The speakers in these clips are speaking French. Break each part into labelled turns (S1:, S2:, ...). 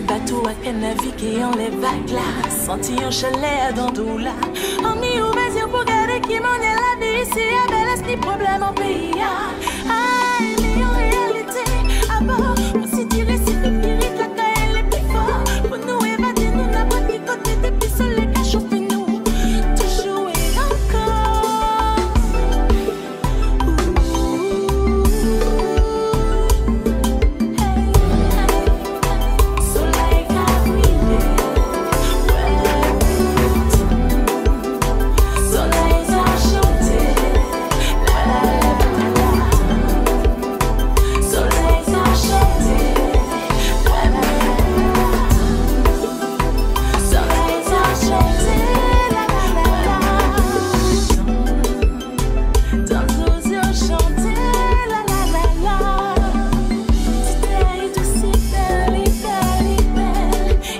S1: bateau à qu'elle naviguer en les vagues là. Senti un chalet dans tout là. En mi ouverture pour garder qui m'en est la vie. Si à belle esprit problème en pays. Aïe, mais en réalité, à bord, on s'y dirait si le pire la caille est plus fort. Pour nous évader, nous n'a pas qui côté depuis seul les cas chauffer nous. Toujours et encore. Soleil a brillé. Soleil a chanté. Soleil a chanté. Soleil a chanté. Dans nos yeux chanté. C'était tout si belle,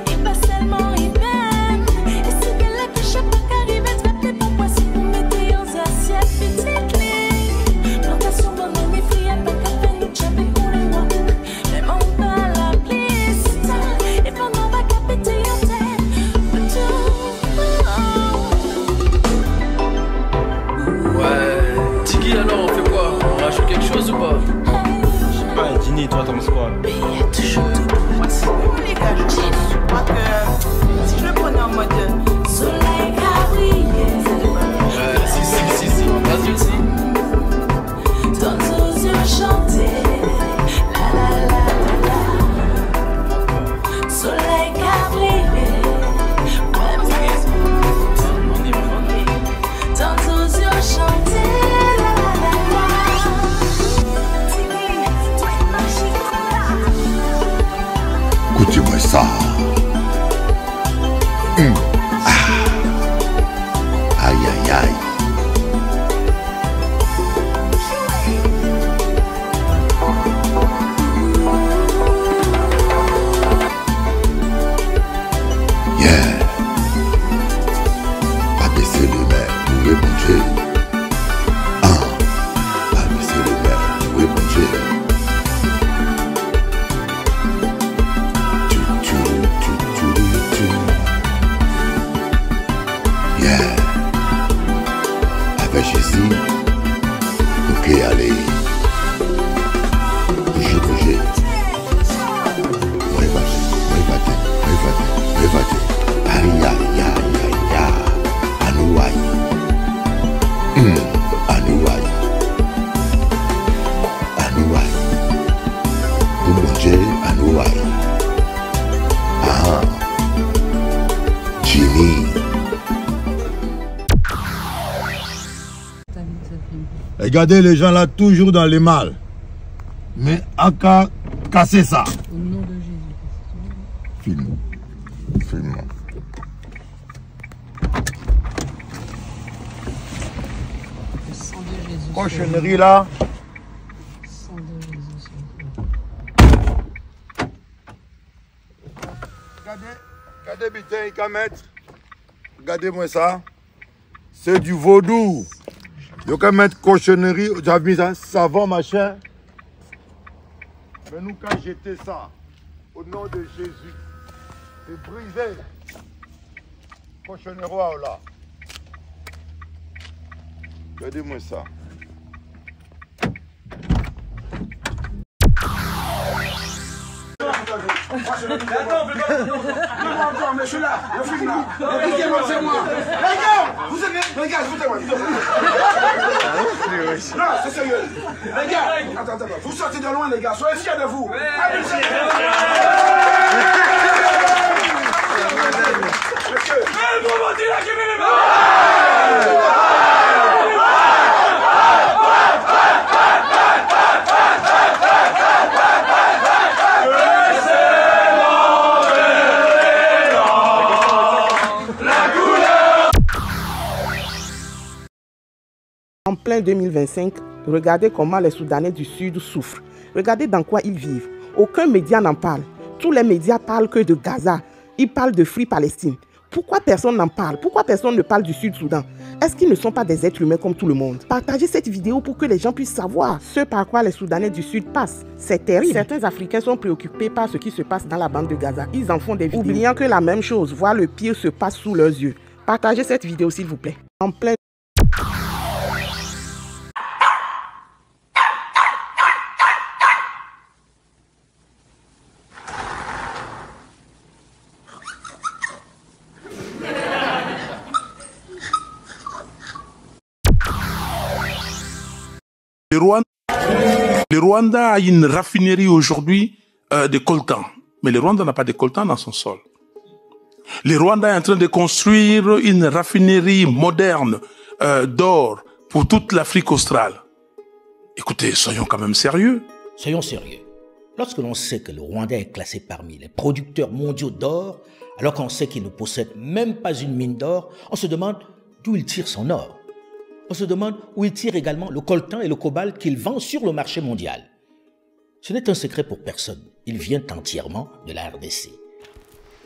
S1: et pas seulement belle. Et si belle que je peux qu'arriver à trapper pour moi si vous mettez aux assiettes petites lignes. Plantation bonne et fille à pas qu'à faire nous chapper pour les mois. Même on va la piste et pendant va qu'à péter en tête.
S2: Ouais, Tiggy alors on fait quoi? On rajoute quelque chose ou pas?
S3: Je sais pas, Dini, toi t'en penses quoi?
S1: Mais il y a toujours tout pour moi.
S4: C'est bon les gars, je crois que si je le prenais en mode
S1: Soleil a brillé.
S2: Ouais, si, vas-y aussi.
S1: Dans nos yeux chanter. Soleil a brillé. Dans nos yeux chanter.
S5: Écoutez-moi ça. Aïe, aïe, aïe. Yeah. Abaissez les mains, louez mon Dieu. Abaissez les mains, louez mon Dieu. Yeah. Avec Jésus. Ok, allez. Bougez. Aïe, aïe, aïe, aïe, aïe. Anouaï. Anouaï. Anouaï. Pour mon Dieu, Anouaï. Jimmy.
S6: Regardez les gens là toujours dans les mal. Mais à qu'à casser ça.
S7: Au nom de Jésus.
S5: Filme.
S7: Le sang de Jésus.
S6: Cochonnerie là.
S7: Le sang de Jésus.
S6: Regardez bien, il va mettre. Regardez-moi ça. C'est du vaudou. Il va mettre cochonnerie. J'avais mis ça, savon, machin. Mais nous, quand j'étais ça, au nom de Jésus, c'est brisé. Cochonnerie là. Regardez-moi ça.
S8: Attends, mais je suis là, je filme là. C'est moi. Les gars, vous savez, les gars, écoutez-moi. Non, c'est sérieux. Les gars, attends, vous sortez de loin, les gars, soyez fiers de vous.
S4: En plein 2025, regardez comment les Soudanais du Sud souffrent. Regardez dans quoi ils vivent. Aucun média n'en parle. Tous les médias parlent que de Gaza. Ils parlent de Free Palestine. Pourquoi personne n'en parle? Pourquoi personne ne parle du Sud-Soudan? Est-ce qu'ils ne sont pas des êtres humains comme tout le monde? Partagez cette vidéo pour que les gens puissent savoir ce par quoi les Soudanais du Sud passent. C'est terrible. Certains Africains sont préoccupés par ce qui se passe dans la bande de Gaza. Ils en font des vidéos, oubliant que la même chose, voire le pire, se passe sous leurs yeux. Partagez cette vidéo s'il vous plaît. En plein
S9: Le Rwanda a une raffinerie aujourd'hui de coltan. Mais le Rwanda n'a pas de coltan dans son sol. Le Rwanda est en train de construire une raffinerie moderne d'or pour toute l'Afrique australe. Écoutez, soyons quand même sérieux.
S10: Soyons sérieux. Lorsque l'on sait que le Rwanda est classé parmi les producteurs mondiaux d'or, alors qu'on sait qu'il ne possède même pas une mine d'or, on se demande d'où il tire son or. On se demande où il tire également le coltan et le cobalt qu'il vend sur le marché mondial. Ce n'est un secret pour personne. Il vient entièrement de la RDC.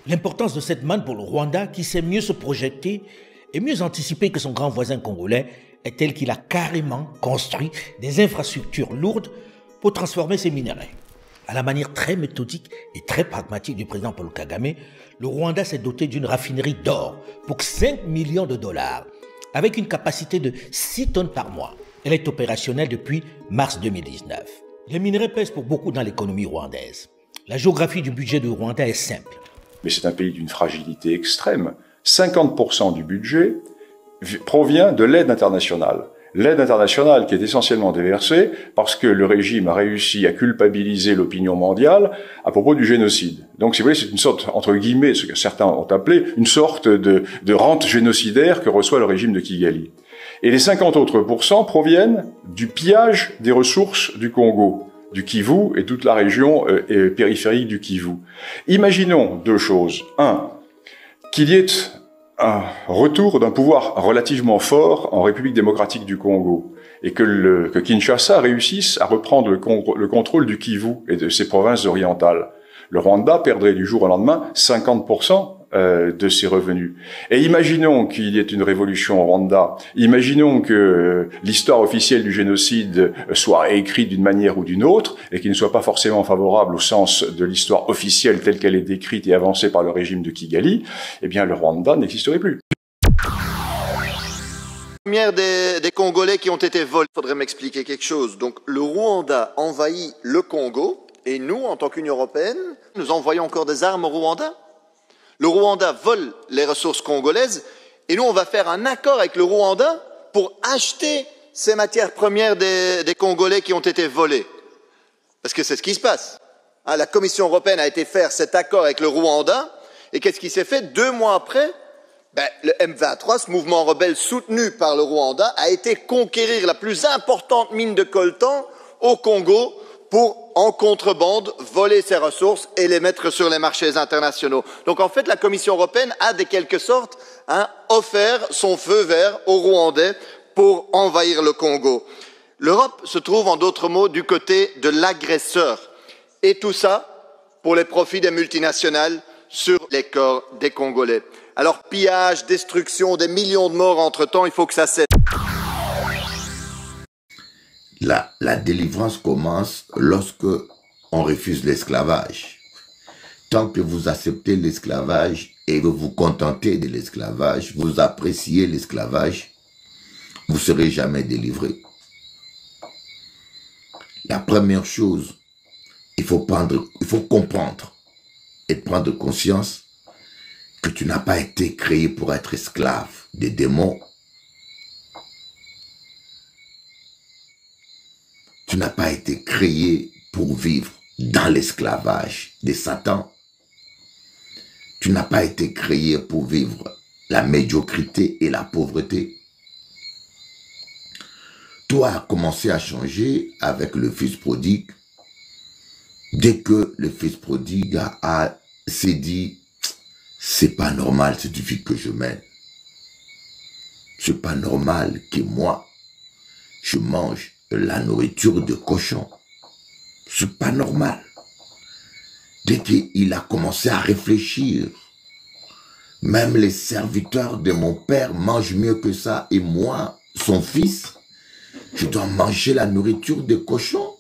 S10: L'importance de cette manne pour le Rwanda, qui sait mieux se projeter et mieux anticiper que son grand voisin congolais, est telle qu'il a carrément construit des infrastructures lourdes pour transformer ces minerais. À la manière très méthodique et très pragmatique du président Paul Kagame, le Rwanda s'est doté d'une raffinerie d'or pour 5 millions de dollars, avec une capacité de 6 tonnes par mois. Elle est opérationnelle depuis mars 2019. Les minerais pèsent pour beaucoup dans l'économie rwandaise. La géographie du budget du Rwanda est simple.
S11: Mais c'est un pays d'une fragilité extrême. 50% du budget provient de l'aide internationale. L'aide internationale qui est essentiellement déversée parce que le régime a réussi à culpabiliser l'opinion mondiale à propos du génocide. Donc, si vous voulez, c'est une sorte, entre guillemets, ce que certains ont appelé, une sorte de rente génocidaire que reçoit le régime de Kigali. Et les 50 autres % proviennent du pillage des ressources du Congo, du Kivu et toute la région périphérique du Kivu. Imaginons deux choses. Un, qu'il y ait un retour d'un pouvoir relativement fort en République démocratique du Congo et que Kinshasa réussisse à reprendre le contrôle du Kivu et de ses provinces orientales. Le Rwanda perdrait du jour au lendemain 50% de ses revenus. Et imaginons qu'il y ait une révolution au Rwanda, imaginons que l'histoire officielle du génocide soit écrite d'une manière ou d'une autre, et qu'il ne soit pas forcément favorable au sens de l'histoire officielle telle qu'elle est décrite et avancée par le régime de Kigali, eh bien le Rwanda n'existerait plus.
S12: Première des Congolais qui ont été volés. Il faudrait m'expliquer quelque chose. Donc le Rwanda envahit le Congo, et nous, en tant qu'Union européenne, nous envoyons encore des armes au Rwanda. Le Rwanda vole les ressources congolaises et nous, on va faire un accord avec le Rwanda pour acheter ces matières premières des Congolais qui ont été volées. Parce que c'est ce qui se passe. Hein, la Commission européenne a été faire cet accord avec le Rwanda et qu'est-ce qui s'est fait? 2 mois après, le M23, ce mouvement rebelle soutenu par le Rwanda, a été conquérir la plus importante mine de coltan au Congo pour, en contrebande, voler ces ressources et les mettre sur les marchés internationaux. Donc en fait, la Commission européenne a, de quelque sorte, offert son feu vert aux Rwandais pour envahir le Congo. L'Europe se trouve, en d'autres mots, du côté de l'agresseur. Et tout ça pour les profits des multinationales sur les corps des Congolais. Alors pillage, destruction, des millions de morts entre-temps, il faut que ça cesse.
S5: La délivrance commence lorsque on refuse l'esclavage. Tant que vous acceptez l'esclavage et vous vous contentez de l'esclavage, vous appréciez l'esclavage, vous ne serez jamais délivré. La première chose, il faut comprendre et prendre conscience que tu n'as pas été créé pour être esclave des démons. Tu n'as pas été créé pour vivre dans l'esclavage de Satan. Tu n'as pas été créé pour vivre la médiocrité et la pauvreté. Toi as commencé à changer avec le fils prodigue. Dès que le fils prodigue s'est dit, c'est pas normal cette vie que je mène. C'est pas normal que moi, je mange la nourriture de cochon. C'est pas normal. Dès qu'il a commencé à réfléchir Même les serviteurs de mon père mangent mieux que ça. Et moi, son fils, je dois manger la nourriture des cochons.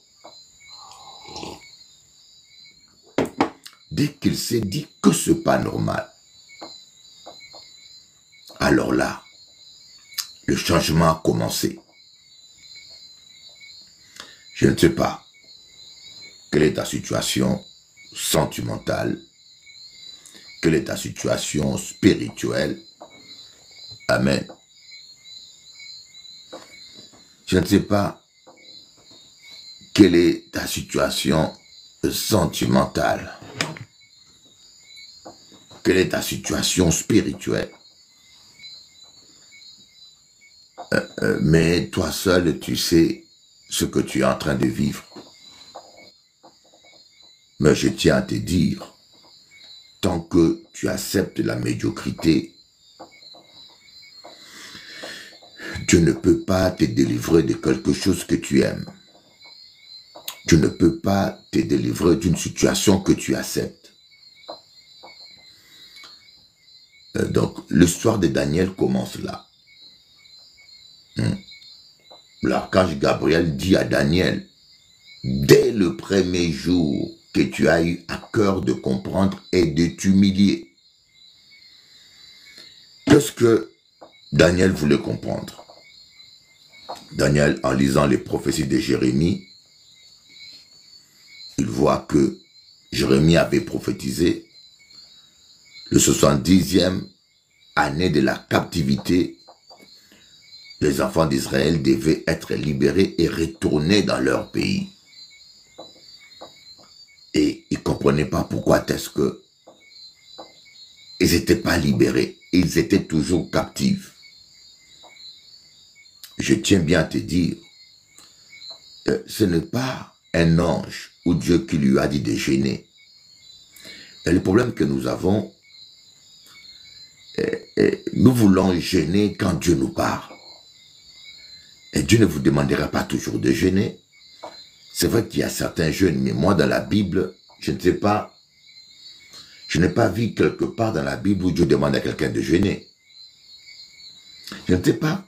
S5: Dès qu'il s'est dit que ce n'est pas normal, alors là, le changement a commencé. Je ne sais pas quelle est ta situation sentimentale, quelle est ta situation spirituelle. Amen. Je ne sais pas quelle est ta situation sentimentale, quelle est ta situation spirituelle. Mais toi seul, tu sais ce que tu es en train de vivre. Mais je tiens à te dire, tant que tu acceptes la médiocrité, Dieu ne peut pas te délivrer de quelque chose que tu aimes. Dieu ne peut pas te délivrer d'une situation que tu acceptes. Donc, l'histoire de Daniel commence là. L'archange Gabriel dit à Daniel, dès le premier jour que tu as eu à cœur de comprendre et de t'humilier. Qu'est-ce que Daniel voulait comprendre? Daniel, en lisant les prophéties de Jérémie, il voit que Jérémie avait prophétisé le 70e année de la captivité. Les enfants d'Israël devaient être libérés et retourner dans leur pays. Et ils ne comprenaient pas pourquoi est-ce que ils n'étaient pas libérés. Ils étaient toujours captifs. Je tiens bien à te dire, ce n'est pas un ange ou Dieu qui lui a dit de gêner. Et le problème que nous avons, nous voulons gêner quand Dieu nous parle. Et Dieu ne vous demandera pas toujours de jeûner. C'est vrai qu'il y a certains jeûnes, mais moi dans la Bible, je ne sais pas, je n'ai pas vu quelque part dans la Bible où Dieu demande à quelqu'un de jeûner. Je ne sais pas.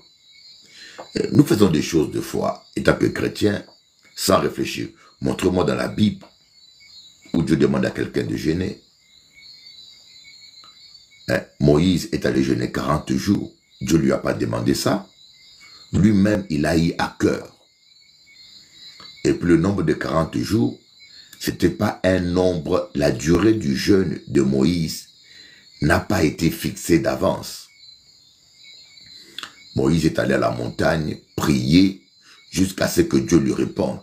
S5: Nous faisons des choses de foi, étant que chrétien, sans réfléchir. Montre-moi dans la Bible où Dieu demande à quelqu'un de jeûner. Moïse est allé jeûner 40 jours. Dieu ne lui a pas demandé ça. Lui-même, il a eu à cœur. Et puis le nombre de 40 jours, ce n'était pas un nombre, la durée du jeûne de Moïse n'a pas été fixée d'avance. Moïse est allé à la montagne prier jusqu'à ce que Dieu lui réponde.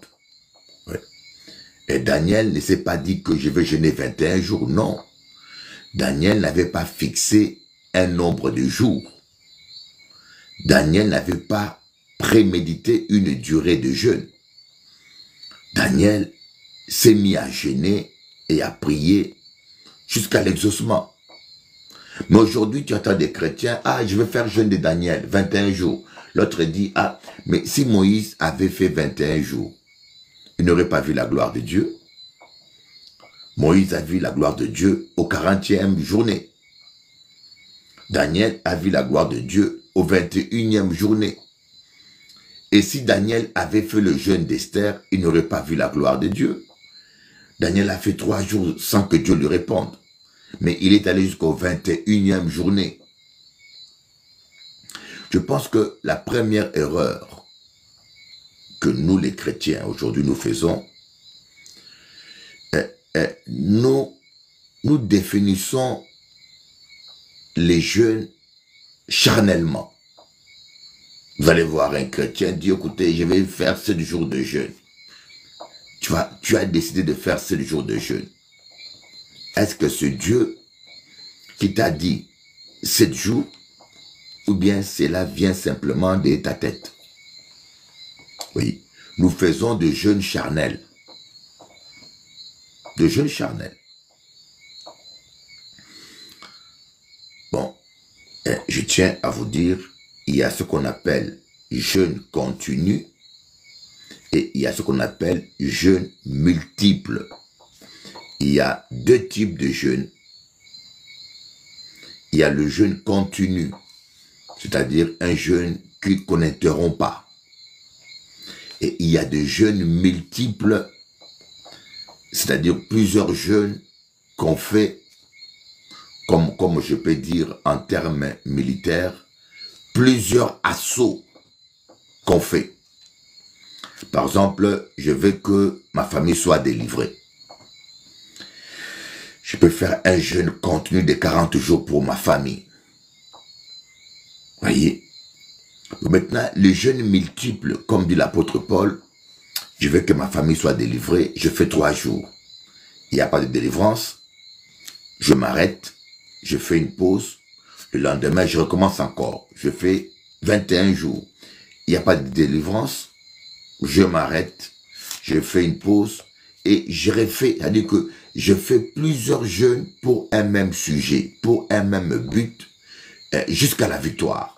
S5: Ouais. Et Daniel ne s'est pas dit que je vais jeûner 21 jours, non. Daniel n'avait pas fixé un nombre de jours. Daniel n'avait pas prémédité une durée de jeûne. Daniel s'est mis à jeûner et à prier jusqu'à l'exaucement. Mais aujourd'hui, tu entends des chrétiens, ah, je vais faire jeûne de Daniel, 21 jours. L'autre dit, ah, mais si Moïse avait fait 21 jours, il n'aurait pas vu la gloire de Dieu. Moïse a vu la gloire de Dieu au 40e journée. Daniel a vu la gloire de Dieu au 21e journée. Et si Daniel avait fait le jeûne d'Esther, il n'aurait pas vu la gloire de Dieu. Daniel a fait 3 jours sans que Dieu lui réponde. Mais il est allé jusqu'au 21e journée. Je pense que la première erreur que nous les chrétiens aujourd'hui nous faisons, nous définissons les jeûnes charnellement. Vous allez voir un chrétien dire, écoutez, je vais faire 7 jours de jeûne. Tu as décidé de faire 7 jours de jeûne. Est-ce que ce Dieu qui t'a dit 7 jours, ou bien cela vient simplement de ta tête? Oui, nous faisons de jeûnes charnels. De jeûnes charnels. Bon, je tiens à vous dire, il y a ce qu'on appelle jeûne continu et il y a ce qu'on appelle jeûne multiple. Il y a 2 types de jeûnes. il y a le jeûne continu, c'est-à-dire un jeûne qu'on n'interrompt pas. Et il y a des jeûnes multiples, c'est-à-dire plusieurs jeûnes qu'on fait, comme je peux dire en termes militaires, plusieurs assauts qu'on fait. Par exemple, je veux que ma famille soit délivrée. Je peux faire un jeûne continu de 40 jours pour ma famille. Voyez? Maintenant, les jeûnes multiples, comme dit l'apôtre Paul, je veux que ma famille soit délivrée, je fais 3 jours. Il n'y a pas de délivrance, je m'arrête, je fais une pause, le lendemain, je recommence encore. Je fais 21 jours. Il n'y a pas de délivrance, je m'arrête, je fais une pause et je refais, c'est-à-dire que je fais plusieurs jeûnes pour un même sujet, pour un même but, jusqu'à la victoire.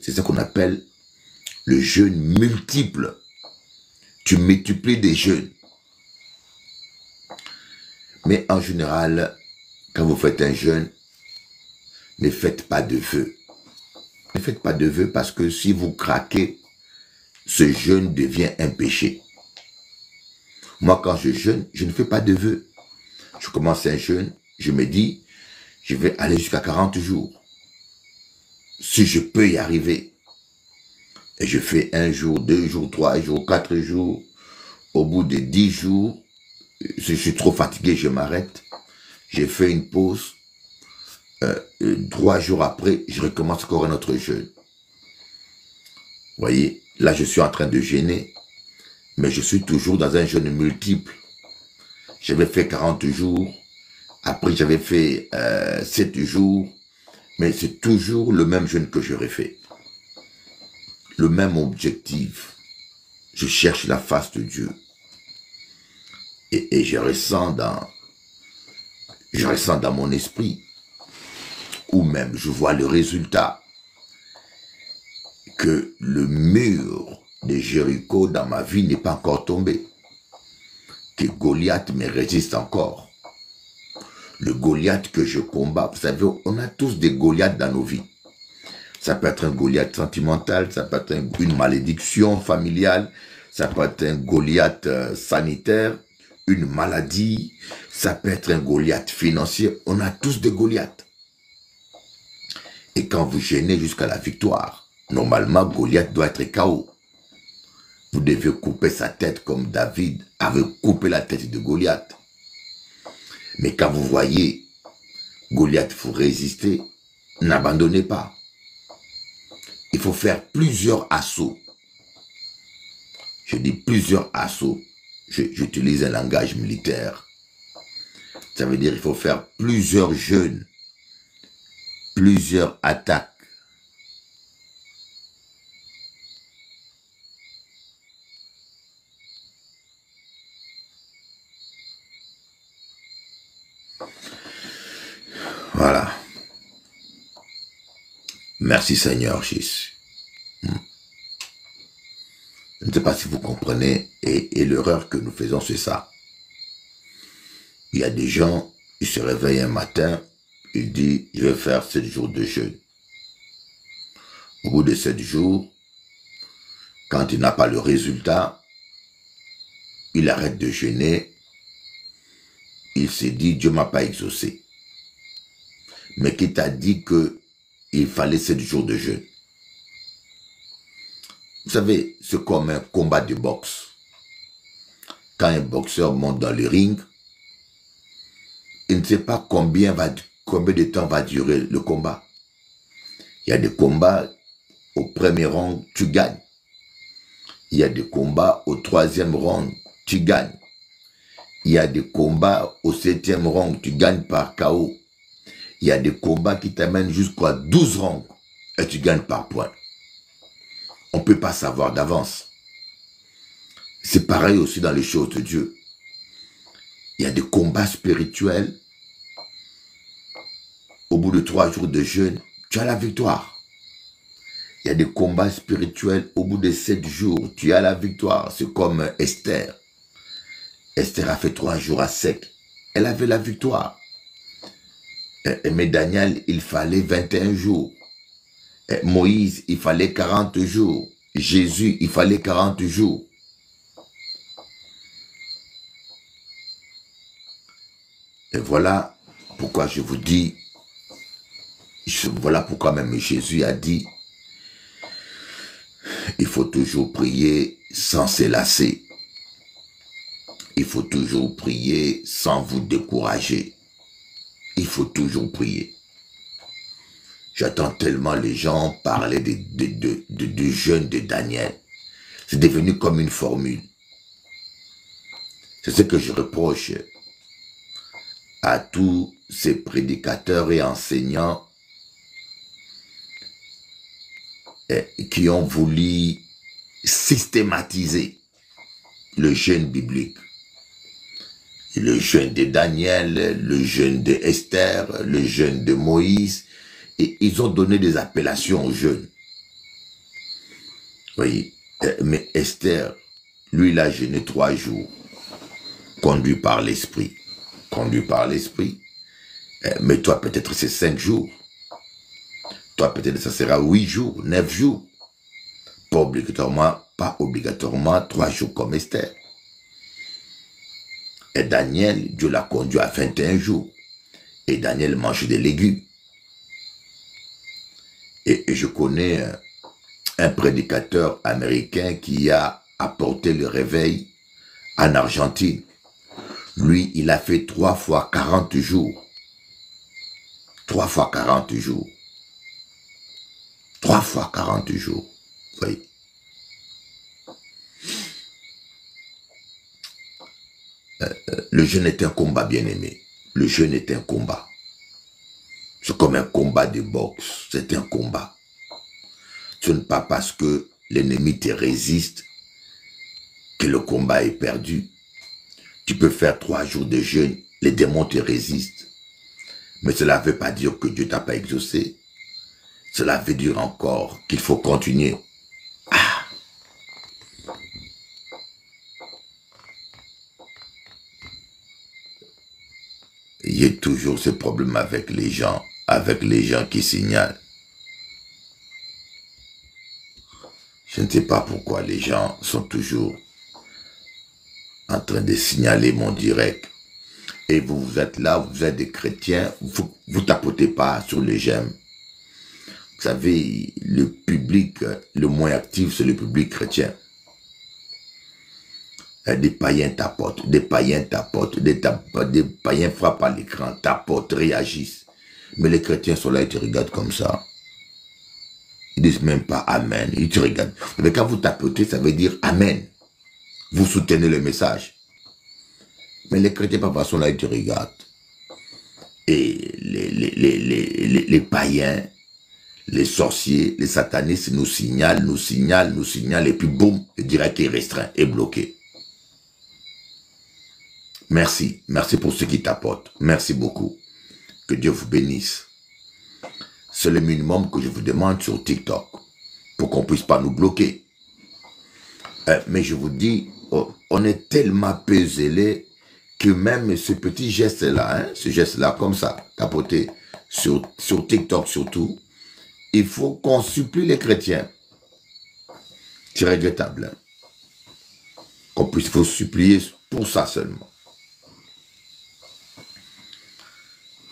S5: C'est ça qu'on appelle le jeûne multiple. Tu multiplies des jeûnes. Mais en général, quand vous faites un jeûne, ne faites pas de vœux. Ne faites pas de vœux parce que si vous craquez, ce jeûne devient un péché. Moi, quand je jeûne, je ne fais pas de vœux. Je commence un jeûne, je me dis, je vais aller jusqu'à 40 jours. Si je peux y arriver. Et je fais 1 jour, 2 jours, 3 jours, 4 jours. Au bout de 10 jours, si je suis trop fatigué, je m'arrête. J'ai fait une pause. 3 jours après, je recommence encore un autre jeûne. Vous voyez, là je suis en train de jeûner, mais je suis toujours dans un jeûne multiple. J'avais fait 40 jours, après j'avais fait 7 jours, mais c'est toujours le même jeûne que j'aurais fait. Le même objectif. Je cherche la face de Dieu. Et je ressens dans mon esprit, ou même je vois le résultat, que le mur de Jéricho dans ma vie n'est pas encore tombé, que Goliath me résiste encore. Le Goliath que je combats, vous savez, on a tous des Goliaths dans nos vies. Ça peut être un Goliath sentimental, ça peut être une malédiction familiale, ça peut être un Goliath sanitaire, une maladie, ça peut être un Goliath financier. On a tous des Goliaths. Et quand vous gênez jusqu'à la victoire, normalement, Goliath doit être KO. Vous devez couper sa tête comme David avait coupé la tête de Goliath. Mais quand vous voyez Goliath, il faut résister, n'abandonnez pas. Il faut faire plusieurs assauts. Je dis plusieurs assauts. J'utilise un langage militaire. Ça veut dire qu'il faut faire plusieurs jeûnes, plusieurs attaques. Voilà. Merci Seigneur Jésus. Je ne sais pas si vous comprenez, et l'erreur que nous faisons, c'est ça. Il y a des gens, ils se réveillent un matin, ils disent, je vais faire 7 jours de jeûne. Au bout de 7 jours, quand il n'a pas le résultat, il arrête de jeûner, il s'est dit, Dieu ne m'a pas exaucé. Mais qui t'a dit qu'il fallait 7 jours de jeûne? Vous savez, c'est comme un combat de boxe. Quand un boxeur monte dans le ring, il ne sait pas combien de temps va durer le combat. Il y a des combats, au premier round, tu gagnes. Il y a des combats, au 3e round, tu gagnes. Il y a des combats, au 7e round, tu gagnes par KO. Il y a des combats qui t'amènent jusqu'à 12 rounds et tu gagnes par point. On ne peut pas savoir d'avance. C'est pareil aussi dans les choses de Dieu. Il y a des combats spirituels. Au bout de 3 jours de jeûne, tu as la victoire. Il y a des combats spirituels. Au bout de 7 jours, tu as la victoire. C'est comme Esther. Esther a fait 3 jours à sec. Elle avait la victoire. Mais Daniel, il fallait 21 jours. Moïse, il fallait 40 jours. Jésus, il fallait 40 jours. Et voilà pourquoi je vous dis, voilà pourquoi même Jésus a dit, il faut toujours prier sans se lasser. Il faut toujours prier sans vous décourager. Il faut toujours prier. J'entends tellement les gens parler du jeûne de Daniel. C'est devenu comme une formule. C'est ce que je reproche à tous ces prédicateurs et enseignants qui ont voulu systématiser le jeûne biblique. Le jeûne de Daniel, le jeûne de Esther, le jeûne de Moïse, et ils ont donné des appellations au jeûne. Voyez, mais Esther, lui, il a jeûné 3 jours, conduit par l'esprit. Conduit par l'esprit. Mais toi, peut-être c'est 5 jours. Toi, peut-être ça sera 8 jours, 9 jours. Pas obligatoirement 3 jours comme Esther. Et Daniel, Dieu l'a conduit à 21 jours. Et Daniel mange des légumes. Et je connais un prédicateur américain qui a apporté le réveil en Argentine. Lui, il a fait 3 fois 40 jours. 3 fois 40 jours. 3 fois 40 jours. Vous voyez. Le jeûne est un combat, bien-aimé. Le jeûne est un combat. C'est comme un combat de boxe. C'est un combat. Ce n'est pas parce que l'ennemi te résiste que le combat est perdu. Tu peux faire 3 jours de jeûne, les démons te résistent. Mais cela ne veut pas dire que Dieu t'a pas exaucé. Cela veut dire encore qu'il faut continuer. Il y a toujours ce problème avec les gens qui signalent. Je ne sais pas pourquoi les gens sont toujours en train de signaler mon direct. Et vous êtes là, vous êtes des chrétiens, vous tapotez pas sur les j'aime. Vous savez, le public le moins actif, c'est le public chrétien. Des païens tapotent, des païens frappent à l'écran, tapotent, réagissent. Mais les chrétiens sont là, ils te regardent comme ça. Ils disent même pas Amen, ils te regardent. Mais quand vous tapotez, ça veut dire Amen. Vous soutenez le message. Mais les chrétiens, par sont là, ils te regardent. Et les païens, les sorciers, les satanistes nous signalent, et puis boum, le direct est restreint, est bloqué. Merci. Merci pour ceux qui tapotent. Merci beaucoup. Que Dieu vous bénisse. C'est le minimum que je vous demande sur TikTok. Pour qu'on ne puisse pas nous bloquer. Mais je vous dis, on est tellement peu zélés que même ce petit geste-là, ce geste-là comme ça, tapoter sur TikTok surtout, il faut qu'on supplie les chrétiens. C'est regrettable. Qu'on puisse vous supplier pour ça seulement.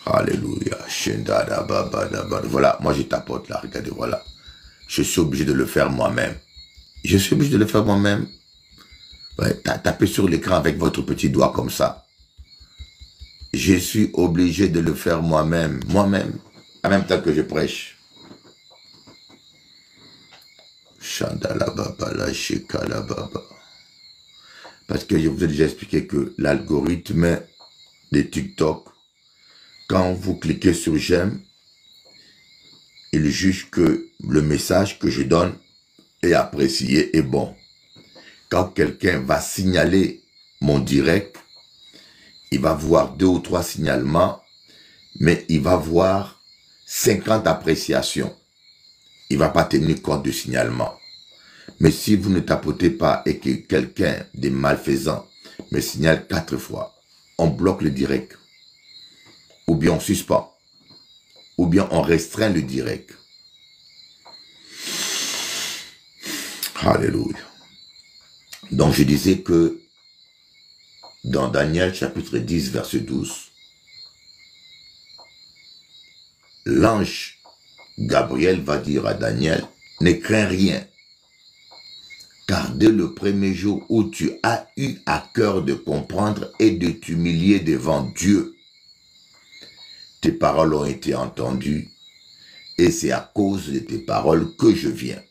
S5: Alléluia. Voilà, moi je tapote là, regardez, voilà. Je suis obligé de le faire moi-même. Je suis obligé de le faire moi-même. Ouais, tapez sur l'écran avec votre petit doigt comme ça. Je suis obligé de le faire moi-même. Moi-même. En même temps que je prêche. Parce que je vous ai déjà expliqué que l'algorithme de TikTok, quand vous cliquez sur j'aime, il juge que le message que je donne est apprécié et bon. Quand quelqu'un va signaler mon direct, il va voir 2 ou 3 signalements, mais il va voir 50 appréciations. Il ne va pas tenir compte du signalement. Mais si vous ne tapotez pas et que quelqu'un de malfaisant me signale 4 fois, on bloque le direct. Ou bien on suspend. ou bien on restreint le direct. Alléluia. Donc je disais que dans Daniel chapitre 10 verset 12, l'ange Gabriel va dire à Daniel, ne crains rien, car dès le premier jour où tu as eu à cœur de comprendre et de t'humilier devant Dieu, tes paroles ont été entendues, et c'est à cause de tes paroles que je viens.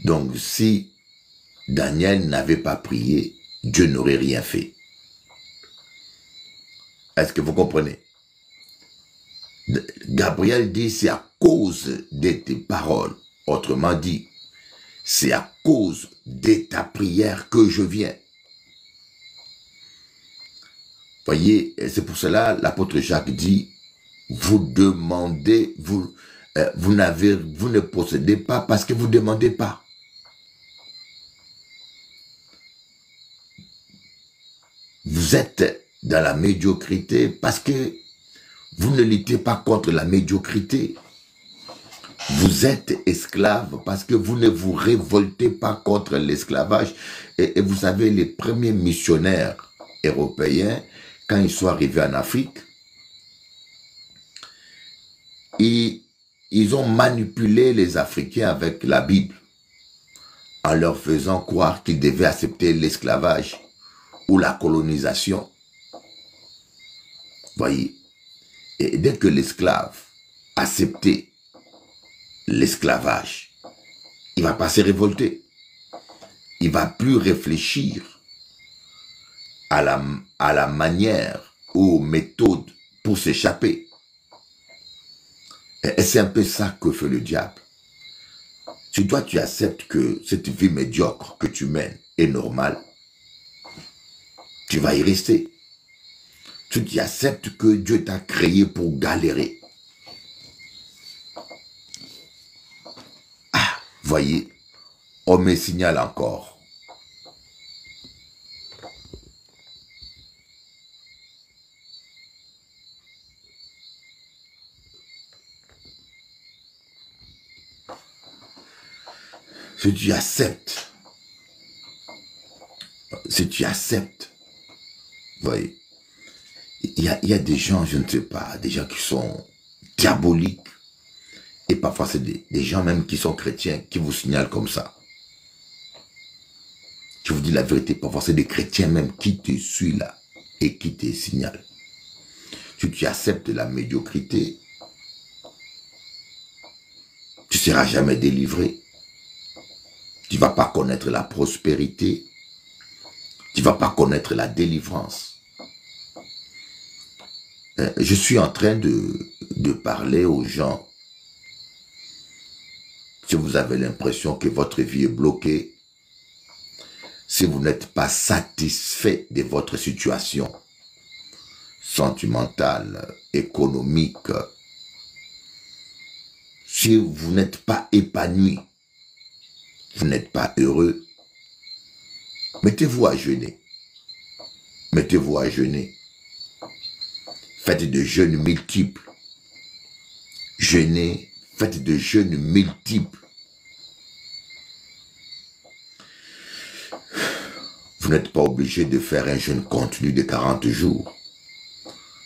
S5: Donc si Daniel n'avait pas prié, Dieu n'aurait rien fait. Est-ce que vous comprenez? Gabriel dit, c'est à cause de tes paroles. Autrement dit, c'est à cause de ta prière que je viens. Voyez, c'est pour cela l'apôtre Jacques dit, vous demandez, vous ne possédez pas parce que vous ne demandez pas. Vous êtes dans la médiocrité parce que vous ne luttez pas contre la médiocrité. Vous êtes esclave parce que vous ne vous révoltez pas contre l'esclavage. Et vous savez, les premiers missionnaires européens, quand ils sont arrivés en Afrique, ils ont manipulé les Africains avec la Bible en leur faisant croire qu'ils devaient accepter l'esclavage ou la colonisation. Voyez. Et dès que l'esclave acceptait l'esclavage, il ne va pas se révolter. Il ne va plus réfléchir à la manière ou aux méthodes pour s'échapper. Et c'est un peu ça que fait le diable. Si toi tu acceptes que cette vie médiocre que tu mènes est normale, tu vas y rester. Si tu acceptes que Dieu t'a créé pour galérer. Ah, voyez, on me signale encore. Si tu acceptes, voyez, il y a des gens, je ne sais pas, des gens qui sont diaboliques, et parfois c'est des gens même qui sont chrétiens, qui vous signalent comme ça. Je vous dis la vérité, parfois c'est des chrétiens même qui te suivent là, et qui te signalent. Si tu acceptes la médiocrité, tu ne seras jamais délivré. Tu ne vas pas connaître la prospérité. Tu ne vas pas connaître la délivrance. Je suis en train de parler aux gens. Si vous avez l'impression que votre vie est bloquée, si vous n'êtes pas satisfait de votre situation sentimentale, économique, si vous n'êtes pas épanoui, vous n'êtes pas heureux, mettez-vous à jeûner. Mettez-vous à jeûner. Faites de jeûnes multiples. Jeûnez, faites de jeûnes multiples. Vous n'êtes pas obligé de faire un jeûne continu de 40 jours.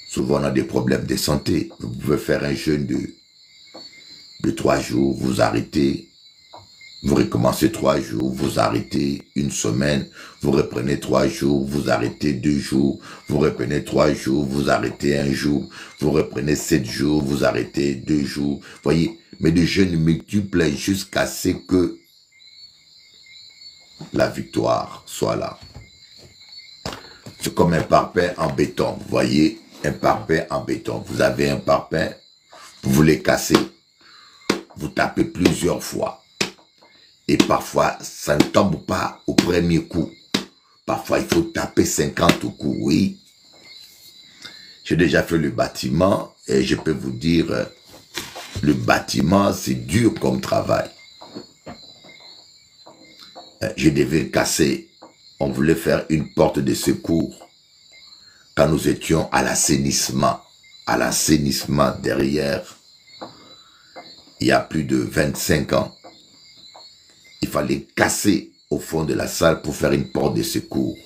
S5: Souvent, on a des problèmes de santé. Vous pouvez faire un jeûne de 3 jours, vous arrêtez. Vous recommencez 3 jours, vous arrêtez 1 semaine, vous reprenez 3 jours, vous arrêtez 2 jours, vous reprenez 3 jours, vous arrêtez 1 jour, vous reprenez 7 jours, vous arrêtez 2 jours. Voyez, mais de jeûnes multiples jusqu'à ce que la victoire soit là. C'est comme un parpaing en béton, vous voyez, un parpaing en béton. Vous avez un parpaing, vous voulez casser, vous tapez plusieurs fois. Et parfois, ça ne tombe pas au premier coup. Parfois, il faut taper 50 coups, oui. J'ai déjà fait le bâtiment et je peux vous dire, le bâtiment, c'est dur comme travail. Je devais casser, on voulait faire une porte de secours quand nous étions à l'assainissement à l'assainissement derrière, il y a plus de 25 ans. Il fallait casser au fond de la salle pour faire une porte de secours.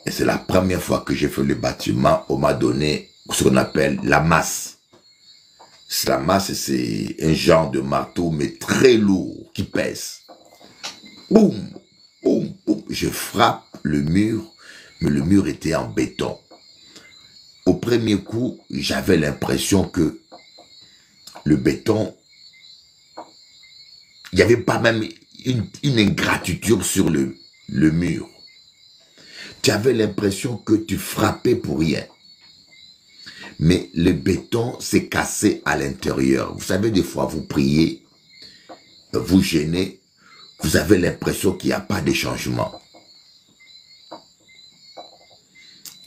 S5: Et c'est la première fois que j'ai fait le bâtiment, on m'a donné ce qu'on appelle la masse. La masse, c'est un genre de marteau, mais très lourd, qui pèse. Boum, boum, boum. Je frappe le mur, mais le mur était en béton. Au premier coup, j'avais l'impression que le béton, il n'y avait pas même une ingratitude sur le mur. Tu avais l'impression que tu frappais pour rien. Mais le béton s'est cassé à l'intérieur. Vous savez, des fois, vous priez, vous gênez, vous avez l'impression qu'il n'y a pas de changement.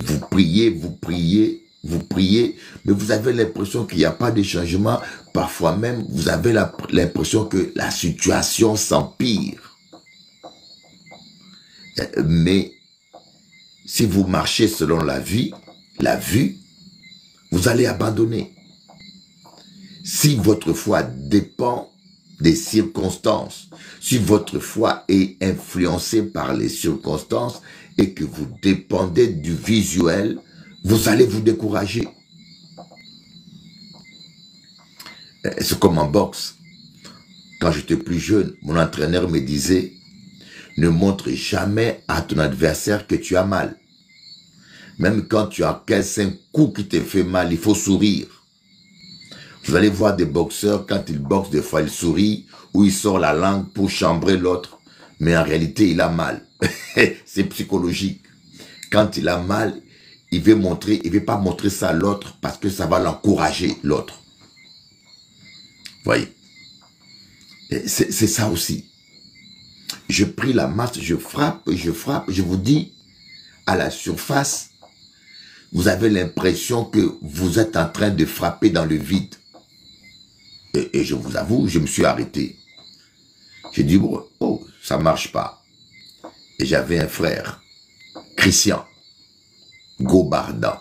S5: Vous priez, vous priez, vous priez, mais vous avez l'impression qu'il n'y a pas de changement. Parfois même, vous avez l'impression que la situation s'empire. Mais si vous marchez selon la vue, vous allez abandonner. Si votre foi dépend des circonstances, si votre foi est influencée par les circonstances et que vous dépendez du visuel, vous allez vous décourager. C'est comme en boxe. Quand j'étais plus jeune, mon entraîneur me disait, ne montre jamais à ton adversaire que tu as mal. Même quand tu encaisses un coup qui te fait mal, il faut sourire. Vous allez voir des boxeurs, quand ils boxent, des fois ils sourient, ou ils sortent la langue pour chambrer l'autre. Mais en réalité, il a mal. C'est psychologique. Quand il a mal, il veut pas montrer ça à l'autre parce que ça va l'encourager, l'autre. Voyez. C'est ça aussi. Je prie la masse, je frappe, je vous dis, à la surface, vous avez l'impression que vous êtes en train de frapper dans le vide. Et je vous avoue, je me suis arrêté. J'ai dit, oh, ça marche pas. Et j'avais un frère, Christian Gobardan.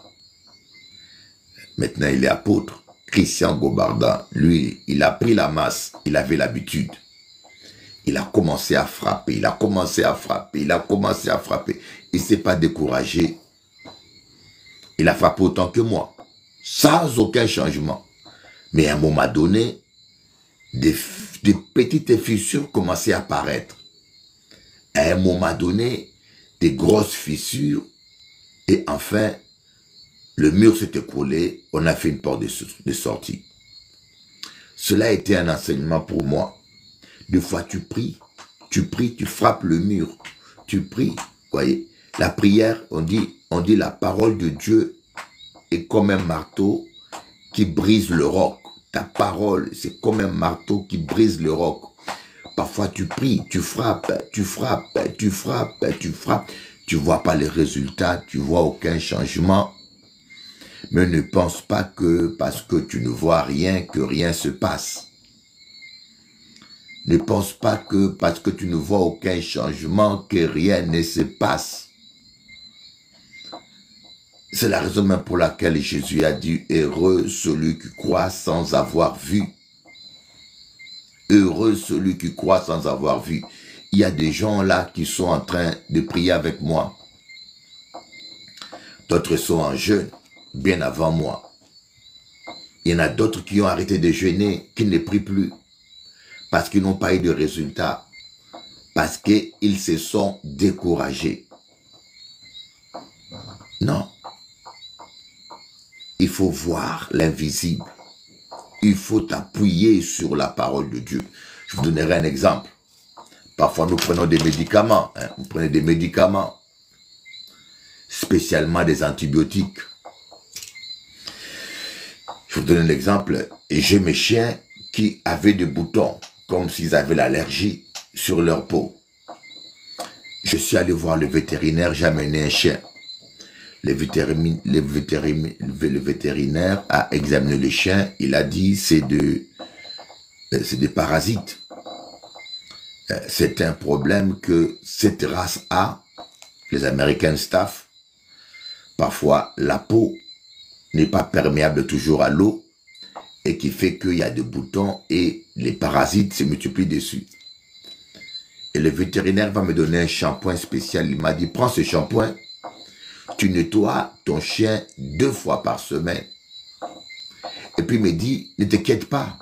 S5: Maintenant, il est apôtre. Christian Gobardan, lui, il a pris la masse, il avait l'habitude. Il a commencé à frapper, il a commencé à frapper, il a commencé à frapper. Il ne s'est pas découragé. Il a frappé autant que moi, sans aucun changement. Mais à un moment donné, des petites fissures commençaient à apparaître. À un moment donné, des grosses fissures. Et enfin, le mur s'est écroulé, on a fait une porte de sortie. Cela a été un enseignement pour moi. Des fois, tu pries, tu frappes le mur, tu pries. Voyez, la prière, on dit la parole de Dieu est comme un marteau qui brise le roc. Ta parole, c'est comme un marteau qui brise le roc. Parfois, tu pries, tu frappes, tu vois pas les résultats, tu vois aucun changement. Mais ne pense pas que parce que tu ne vois rien, que rien se passe. Ne pense pas que parce que tu ne vois aucun changement, que rien ne se passe. C'est la raison même pour laquelle Jésus a dit « Heureux celui qui croit sans avoir vu ». Heureux celui qui croit sans avoir vu. Il y a des gens là qui sont en train de prier avec moi. D'autres sont en jeûne, bien avant moi. Il y en a d'autres qui ont arrêté de jeûner, qui ne prient plus. Parce qu'ils n'ont pas eu de résultats. Parce qu'ils se sont découragés. Non. Il faut voir l'invisible. Il faut t'appuyer sur la parole de Dieu. Je vous donnerai un exemple. Parfois, nous prenons des médicaments. Vous prenez des médicaments. Spécialement des antibiotiques. Je vous donne un exemple. J'ai mes chiens qui avaient des boutons, comme s'ils avaient l'allergie sur leur peau. Je suis allé voir le vétérinaire, j'ai amené un chien. Le vétérinaire a examiné le chien, il a dit c'est des parasites. C'est un problème que cette race a, les American Staff. Parfois la peau n'est pas perméable toujours à l'eau et qui fait qu'il y a des boutons et les parasites se multiplient dessus. Et le vétérinaire va me donner un shampoing spécial. Il m'a dit, prends ce shampoing, tu nettoies ton chien 2 fois par semaine. Et puis il me dit, ne t'inquiète pas,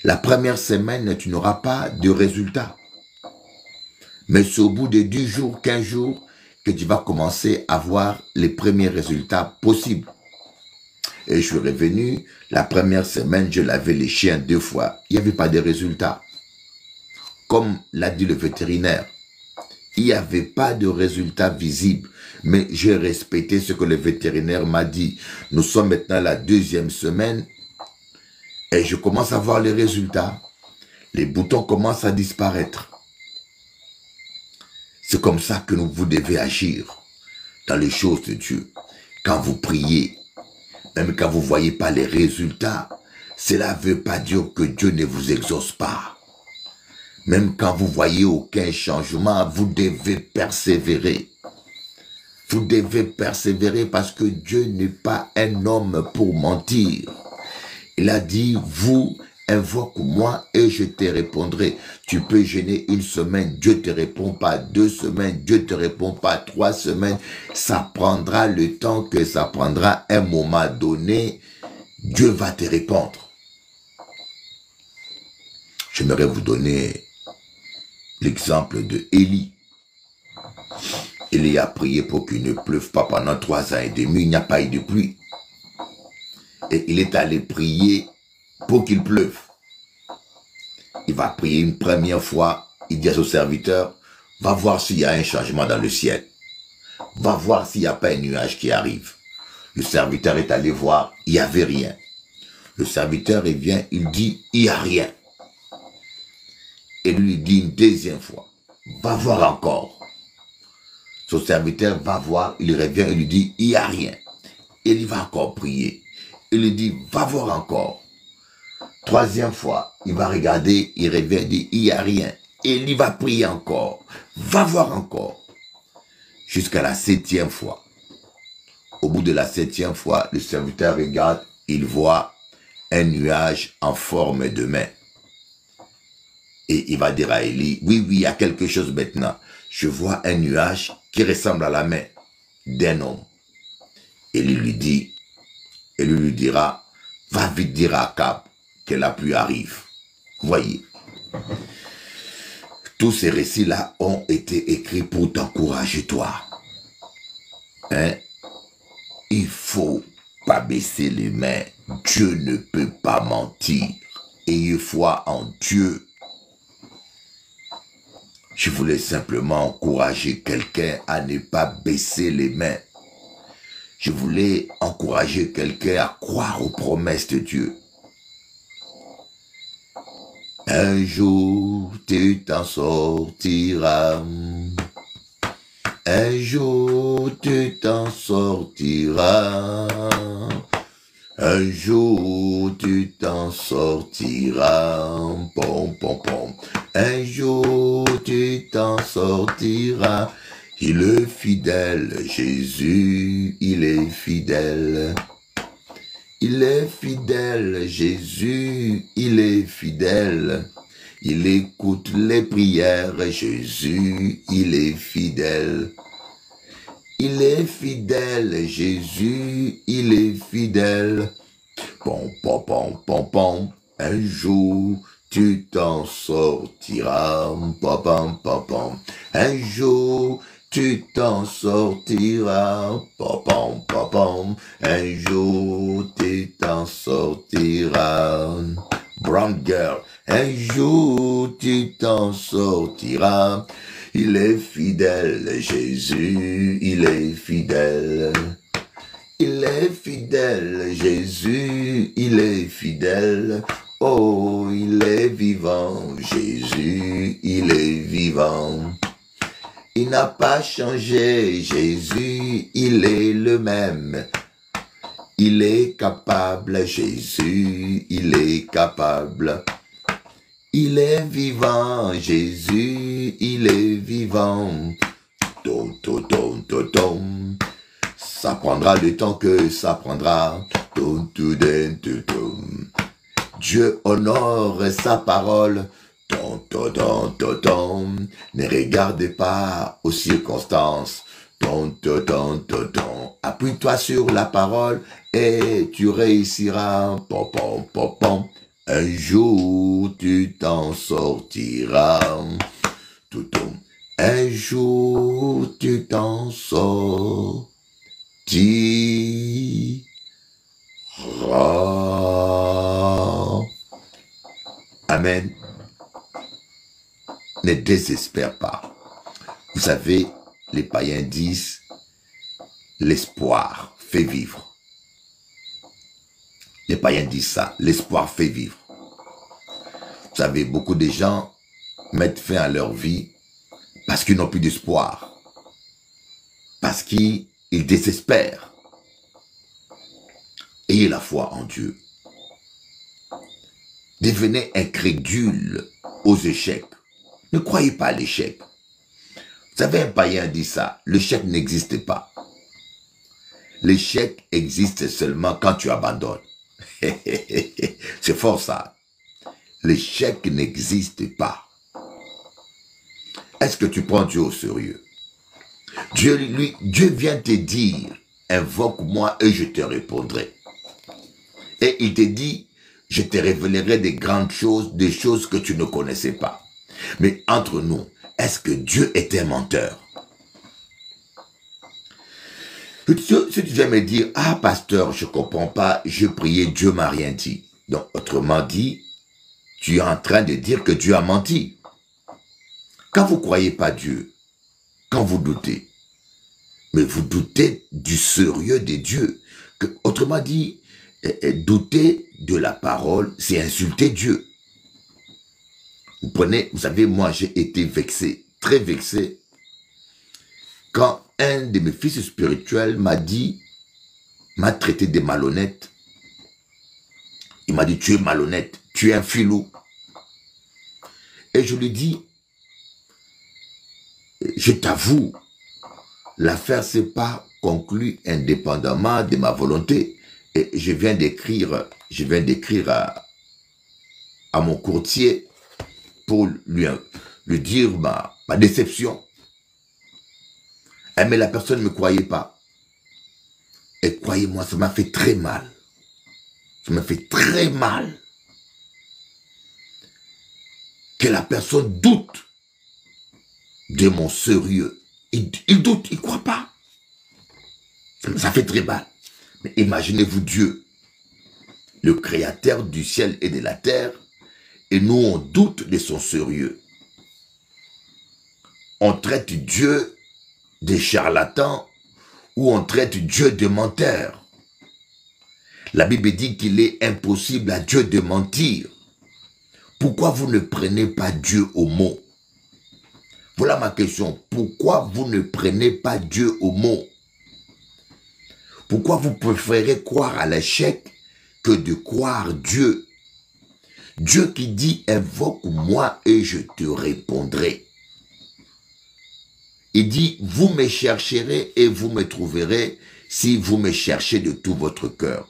S5: la première semaine, tu n'auras pas de résultat. Mais c'est au bout de 10 jours, 15 jours, que tu vas commencer à voir les premiers résultats possibles. Et je suis revenu, la première semaine, je lavais les chiens 2 fois. Il n'y avait pas de résultats. Comme l'a dit le vétérinaire, il n'y avait pas de résultats visibles. Mais j'ai respecté ce que le vétérinaire m'a dit. Nous sommes maintenant à la 2e semaine et je commence à voir les résultats. Les boutons commencent à disparaître. C'est comme ça que vous devez agir dans les choses de Dieu. Quand vous priez, même quand vous ne voyez pas les résultats, cela ne veut pas dire que Dieu ne vous exauce pas. Même quand vous voyez aucun changement, vous devez persévérer. Vous devez persévérer parce que Dieu n'est pas un homme pour mentir. Il a dit, vous invoque-moi et je te répondrai. Tu peux jeûner 1 semaine, Dieu ne te répond pas. 2 semaines, Dieu ne te répond pas. 3 semaines, ça prendra le temps que ça prendra. Un moment donné, Dieu va te répondre. J'aimerais vous donner l'exemple de Élie. Élie a prié pour qu'il ne pleuve pas pendant 3 ans et demi. Il n'y a pas eu de pluie. Et il est allé prier pour qu'il pleuve. Il va prier une première fois. Il dit à son serviteur, va voir s'il y a un changement dans le ciel. Va voir s'il n'y a pas un nuage qui arrive. Le serviteur est allé voir, il n'y avait rien. Le serviteur vient, il dit, il n'y a rien. Et lui dit une 2e fois, va voir encore. Son serviteur va voir, il revient, il lui dit, il n'y a rien. Et il va encore prier. Il lui dit, va voir encore. 3e fois, il va regarder, il revient, il dit, il n'y a rien. Et il va prier encore. Va voir encore. Jusqu'à la 7e fois. Au bout de la 7e fois, le serviteur regarde, il voit un nuage en forme de main. Et il va dire à Élie, oui, il y a quelque chose maintenant. Je vois un nuage qui ressemble à la main d'un homme. Élie lui dit, et lui dira, va vite dire à Akab que la pluie arrive. Voyez, tous ces récits-là ont été écrits pour t'encourager toi. Hein? Il faut pas baisser les mains. Dieu ne peut pas mentir. Ayez foi en Dieu. Je voulais simplement encourager quelqu'un à ne pas baisser les mains. Je voulais encourager quelqu'un à croire aux promesses de Dieu. Un jour, tu t'en sortiras. Un jour, tu t'en sortiras. Un jour, tu t'en sortiras. Pom, pom, pom. Un jour, tu t'en sortiras. Il est fidèle, Jésus, il est fidèle. Il est fidèle, Jésus, il est fidèle. Il écoute les prières, Jésus, il est fidèle. Il est fidèle, Jésus, il est fidèle. Pom, pom, pom, pom, pom. Un jour, tu t'en sortiras. Pom, pom, pom, pom. Un jour, tu t'en sortiras, pom, pom, pom. Un jour, tu t'en sortiras. Brown girl, un jour, tu t'en sortiras. Il est fidèle, Jésus, il est fidèle. Il est fidèle, Jésus, il est fidèle. Oh, il est vivant, Jésus, il est vivant. Il n'a pas changé, Jésus, il est le même. Il est capable, Jésus, il est capable. Il est vivant, Jésus, il est vivant. Tom, tom, tom, tom, tom. Ça prendra le temps que ça prendra. Dieu honore sa parole. Ne regardez pas aux circonstances. Appuie-toi sur la parole et tu réussiras. Un jour tu t'en sortiras. Un jour tu t'en sortiras. Amen. Ne désespère pas. Vous savez, les païens disent, l'espoir fait vivre. Les païens disent ça, l'espoir fait vivre. Vous savez, beaucoup de gens mettent fin à leur vie parce qu'ils n'ont plus d'espoir. Parce qu'ils désespèrent. Ayez la foi en Dieu. Devenez incrédule aux échecs. Ne croyez pas à l'échec. Vous savez, un païen dit ça, l'échec n'existe pas. L'échec existe seulement quand tu abandonnes. C'est fort ça. L'échec n'existe pas. Est-ce que tu prends Dieu au sérieux? Dieu vient te dire, invoque-moi et je te répondrai. Et il te dit, je te révélerai des grandes choses, des choses que tu ne connaissais pas. Mais entre nous, est-ce que Dieu est un menteur? Si tu viens me dire, ah pasteur, je ne comprends pas, je priais, Dieu m'a rien dit. Donc, autrement dit, tu es en train de dire que Dieu a menti. Quand vous ne croyez pas Dieu, quand vous doutez, mais vous doutez du sérieux de Dieu. Autrement dit, douter de la parole, c'est insulter Dieu. Vous savez, moi j'ai été vexé, très vexé, quand un de mes fils spirituels m'a traité de malhonnête. Il m'a dit, tu es malhonnête, tu es un filou. Et je lui dis, je t'avoue, l'affaire s'est pas conclue indépendamment de ma volonté. Et je viens d'écrire à mon courtier pour lui dire ma déception. Mais la personne ne me croyait pas. Et croyez-moi, ça m'a fait très mal. Ça m'a fait très mal. Que la personne doute de mon sérieux. Il doute, il ne croit pas. Ça fait très mal. Mais imaginez-vous Dieu, le créateur du ciel et de la terre, et nous on doute de son sérieux. On traite Dieu de charlatan ou on traite Dieu de menteur. La Bible dit qu'il est impossible à Dieu de mentir. Pourquoi vous ne prenez pas Dieu au mot? Voilà ma question. Pourquoi vous ne prenez pas Dieu au mot? Pourquoi vous préférez croire à l'échec que de croire Dieu? Dieu qui dit, invoque-moi et je te répondrai. Il dit, vous me chercherez et vous me trouverez si vous me cherchez de tout votre cœur.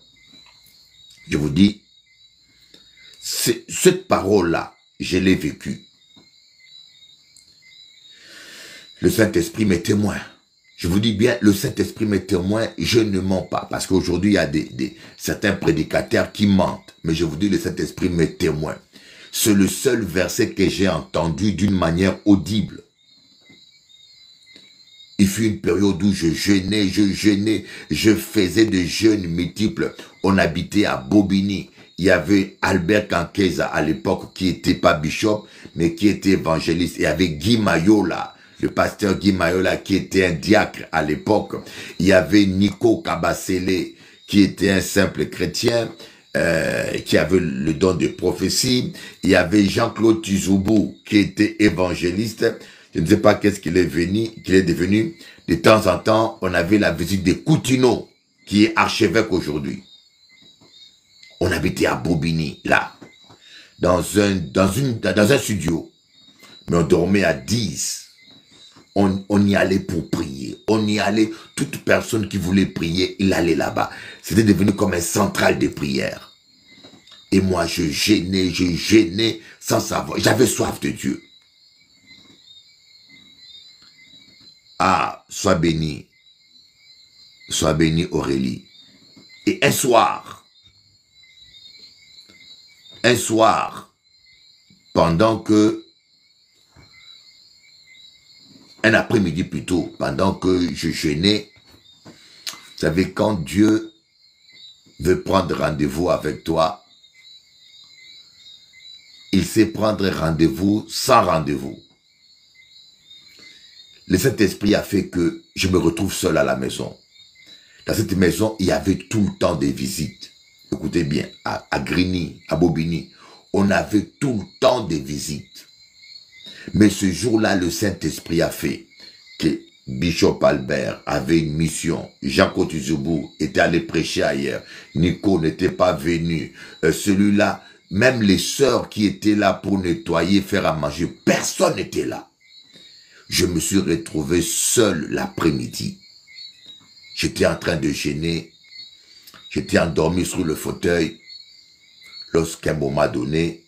S5: Je vous dis, cette parole-là, je l'ai vécue. Le Saint-Esprit m'est témoin. Je vous dis bien, le Saint-Esprit m'est témoin, je ne mens pas. Parce qu'aujourd'hui, il y a certains prédicateurs qui mentent. Mais je vous dis, le Saint-Esprit m'est témoin. C'est le seul verset que j'ai entendu d'une manière audible. Il fut une période où je jeûnais, je faisais des jeûnes multiples. On habitait à Bobigny. Il y avait Albert Kankeza à l'époque qui n'était pas bishop, mais qui était évangéliste. Il y avait Guy Mayola, le pasteur Guy Mayola qui était un diacre à l'époque. Il y avait Nico Kabasele qui était un simple chrétien, qui avait le don de prophétie. Il y avait Jean-Claude Tizoubou qui était évangéliste. Je ne sais pas qu'est-ce qu'il est devenu. De temps en temps, on avait la visite de Coutinho, qui est archevêque aujourd'hui. On habitait à Bobigny, là, dans un studio. Mais on dormait à 10. On y allait pour prier. On y allait, toute personne qui voulait prier, il allait là-bas. C'était devenu comme un central de prière. Et moi, je gênais sans savoir. J'avais soif de Dieu. Ah, sois béni Aurélie. Et un soir, pendant que, un après-midi plutôt, pendant que je jeûnais, vous savez, quand Dieu veut prendre rendez-vous avec toi, il sait prendre rendez-vous sans rendez-vous. Le Saint-Esprit a fait que je me retrouve seul à la maison. Dans cette maison, il y avait tout le temps des visites. Écoutez bien, à Grigny, à Bobigny, on avait tout le temps des visites. Mais ce jour-là, le Saint-Esprit a fait que Bishop Albert avait une mission. Jean Cotizubou était allé prêcher ailleurs. Nico n'était pas venu. Celui-là, même les sœurs qui étaient là pour nettoyer, faire à manger, personne n'était là. Je me suis retrouvé seul l'après-midi. J'étais en train de gêner. J'étais endormi sur le fauteuil. Lorsqu'à un moment donné,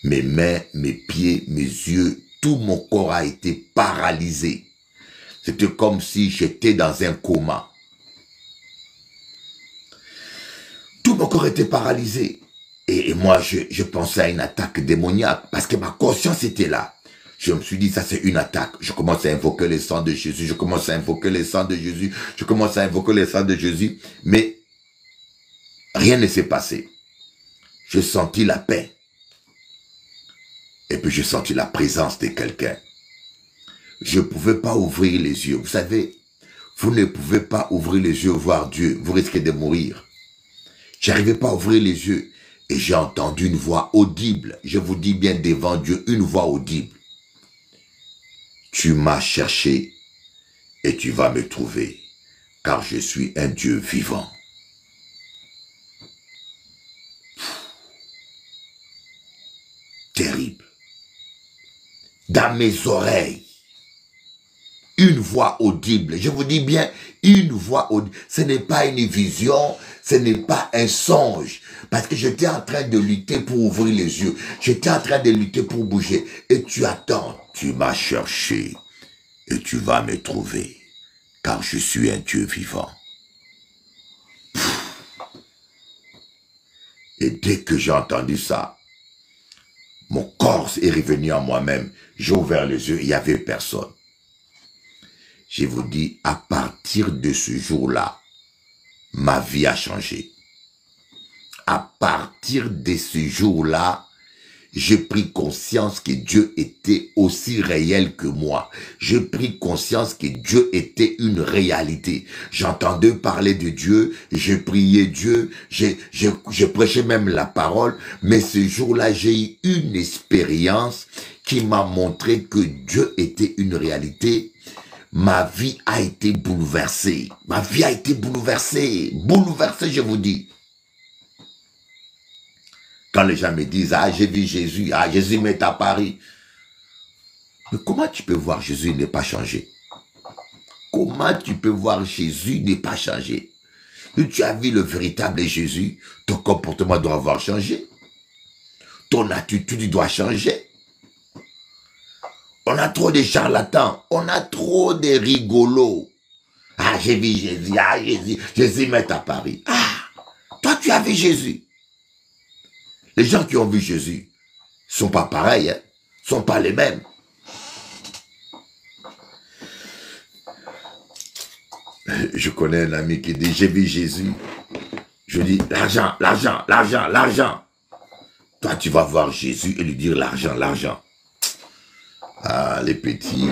S5: mes mains, mes pieds, mes yeux, tout mon corps a été paralysé. C'était comme si j'étais dans un coma. Tout mon corps était paralysé. Et moi, je pensais à une attaque démoniaque parce que ma conscience était là. Je me suis dit, ça c'est une attaque. Je commence à invoquer le sang de Jésus. Je commence à invoquer le sang de Jésus. Je commence à invoquer le sang de Jésus. Mais rien ne s'est passé. Je sentis la paix. Et puis j'ai senti la présence de quelqu'un. Je ne pouvais pas ouvrir les yeux. Vous savez, vous ne pouvez pas ouvrir les yeux, voir Dieu. Vous risquez de mourir. J'arrivais pas à ouvrir les yeux. Et j'ai entendu une voix audible. Je vous dis bien devant Dieu, une voix audible. Tu m'as cherché et tu vas me trouver, car je suis un Dieu vivant. Terrible. Dans mes oreilles, une voix audible. Je vous dis bien, une voix audible. Ce n'est pas une vision, ce n'est pas un songe. Parce que j'étais en train de lutter pour ouvrir les yeux. J'étais en train de lutter pour bouger. Et tu attends, tu m'as cherché et tu vas me trouver. Car je suis un Dieu vivant. Et dès que j'ai entendu ça, mon corps est revenu en moi-même. J'ai ouvert les yeux, il n'y avait personne. Je vous dis, à partir de ce jour-là, ma vie a changé. À partir de ce jour-là, j'ai pris conscience que Dieu était aussi réel que moi. J'ai pris conscience que Dieu était une réalité. J'entendais parler de Dieu, je priais Dieu, je prêchais même la parole, mais ce jour-là, j'ai eu une expérience qui m'a montré que Dieu était une réalité. Ma vie a été bouleversée. Ma vie a été bouleversée. Bouleversée, je vous dis. Quand les gens me disent, ah, j'ai vu Jésus, ah, Jésus m'est à Paris. Mais comment tu peux voir Jésus n'est pas changé? Comment tu peux voir Jésus n'est pas changé? Si tu as vu le véritable Jésus, ton comportement doit avoir changé. Ton attitude doit changer. On a trop de charlatans, on a trop de rigolos. Ah, j'ai vu Jésus, ah, Jésus m'est à Paris. Ah, toi tu as vu Jésus. Les gens qui ont vu Jésus ne sont pas pareils, hein, sont pas les mêmes. Je connais un ami qui dit, j'ai vu Jésus. Je dis, l'argent, l'argent, l'argent, l'argent. Toi, tu vas voir Jésus et lui dire l'argent, l'argent. Ah, les petits.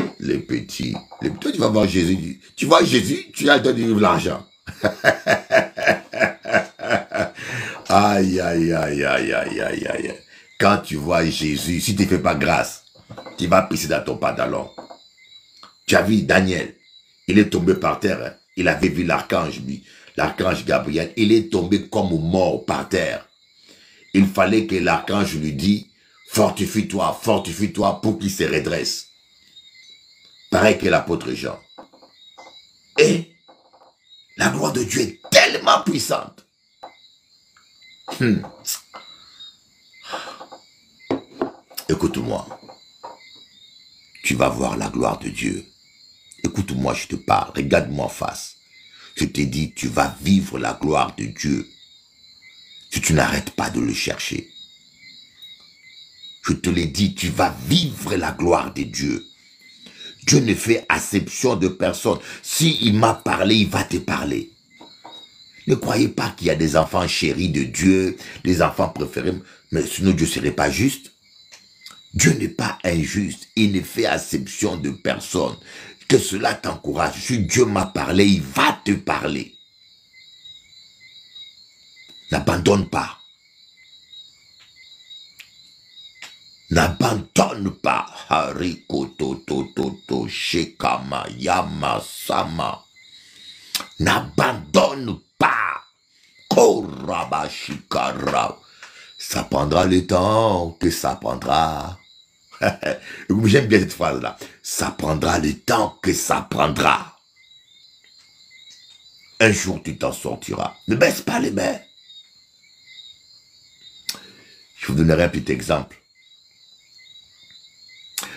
S5: Toi, tu vas voir Jésus. Tu vois Jésus, tu as donné l'argent. Aïe, aïe, aïe, aïe, aïe, aïe, aïe. Quand tu vois Jésus, si tu ne fais pas grâce, tu vas pisser dans ton pantalon. Tu as vu Daniel, il est tombé par terre. Hein. Il avait vu l'archange, lui, l'archange Gabriel. Il est tombé comme mort par terre. Il fallait que l'archange lui dise, fortifie-toi pour qu'il se redresse. Pareil que l'apôtre Jean. Et la gloire de Dieu est tellement puissante. Écoute-moi. Tu vas voir la gloire de Dieu. Écoute-moi, je te parle. Regarde-moi en face. Je te dis, tu vas vivre la gloire de Dieu. Si tu n'arrêtes pas de le chercher. Je te l'ai dit, tu vas vivre la gloire de Dieu. Dieu ne fait acception de personne. S'il m'a parlé, il va te parler. Ne croyez pas qu'il y a des enfants chéris de Dieu, des enfants préférés, mais sinon Dieu ne serait pas juste. Dieu n'est pas injuste, il ne fait acception de personne. Que cela t'encourage. Si Dieu m'a parlé, il va te parler. N'abandonne pas. N'abandonne pas. Hariko toto shekama yama sama. N'abandonne pas. Korabashikara. Ça prendra le temps que ça prendra. J'aime bien cette phrase-là. Ça prendra le temps que ça prendra. Un jour, tu t'en sortiras. Ne baisse pas les mains. Je vous donnerai un petit exemple.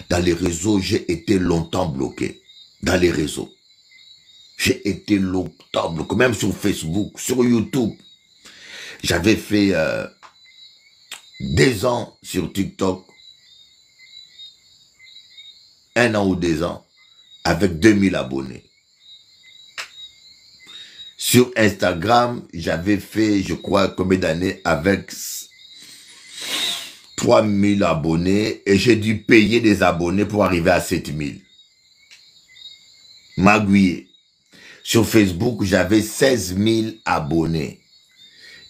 S5: Dans les réseaux, j'ai été longtemps bloqué. Dans les réseaux. J'ai été longtemps bloqué. Même sur Facebook, sur YouTube. J'avais fait 2 ans sur TikTok. 1 an ou 2 ans. Avec 2000 abonnés. Sur Instagram, j'avais fait, je crois, combien d'années avec 3000 abonnés et j'ai dû payer des abonnés pour arriver à 7000. Magouillé. Sur Facebook, j'avais 16 000 abonnés.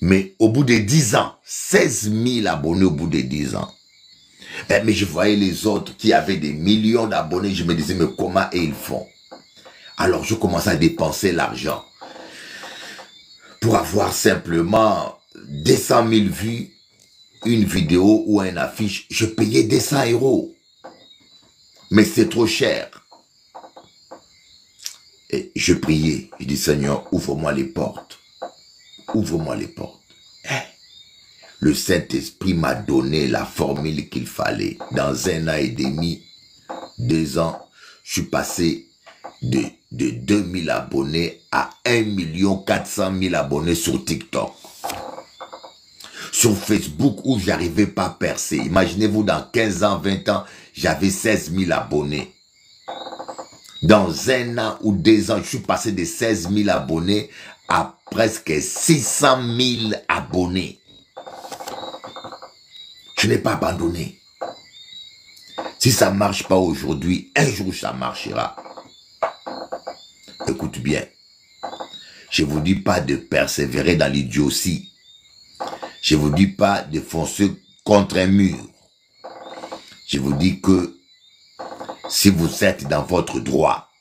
S5: Mais au bout de 10 ans, 16 000 abonnés au bout de 10 ans. Mais je voyais les autres qui avaient des millions d'abonnés. Je me disais, mais comment ils font? Alors je commençais à dépenser l'argent. Pour avoir simplement 200 000 vues, une vidéo ou une affiche, je payais 200 €. Mais c'est trop cher. Et je priais. Je dis, Seigneur, ouvre-moi les portes. Ouvre-moi les portes. Le Saint-Esprit m'a donné la formule qu'il fallait. Dans 1 an et demi, 2 ans, je suis passé de 2000 abonnés à 1 400 000 abonnés sur TikTok. Sur Facebook où j'arrivais pas à percer. Imaginez-vous, dans 15 ans, 20 ans, j'avais 16 000 abonnés. Dans 1 an ou 2 ans, je suis passé de 16 000 abonnés à presque 600 000 abonnés. Je n'ai pas abandonné. Si ça ne marche pas aujourd'hui, un jour ça marchera. Écoute bien. Je ne vous dis pas de persévérer dans l'idiotie. Je ne vous dis pas de foncer contre un mur. Je vous dis que si vous êtes dans votre droit,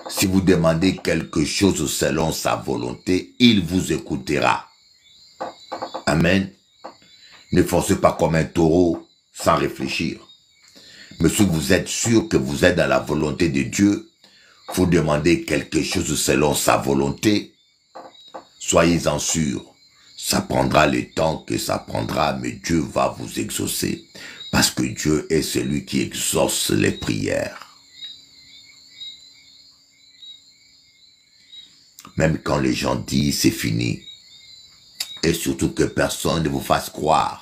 S5: si vous demandez quelque chose selon sa volonté, il vous écoutera. Amen. Ne foncez pas comme un taureau sans réfléchir. Mais si vous êtes sûr que vous êtes dans la volonté de Dieu, vous demandez quelque chose selon sa volonté, soyez-en sûrs. Ça prendra le temps que ça prendra, mais Dieu va vous exaucer. Parce que Dieu est celui qui exauce les prières. Même quand les gens disent c'est fini. Et surtout que personne ne vous fasse croire.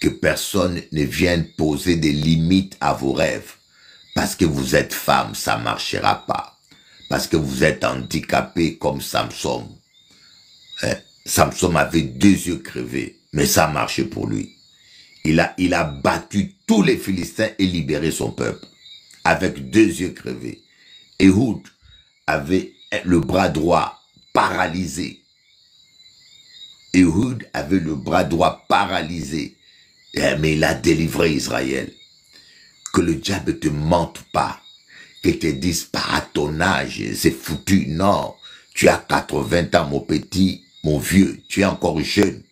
S5: Que personne ne vienne poser des limites à vos rêves. Parce que vous êtes femme, ça ne marchera pas. Parce que vous êtes handicapé comme Samson. Samson avait 2 yeux crevés, mais ça a marché pour lui. Il a battu tous les Philistins et libéré son peuple. Avec 2 yeux crevés. Ehud avait le bras droit paralysé. Ehud avait le bras droit paralysé. Mais il a délivré Israël. Que le diable ne te mente pas. Qu'il te dise pas à ton âge, c'est foutu. Non, tu as 80 ans mon petit, mon vieux, tu es encore jeune.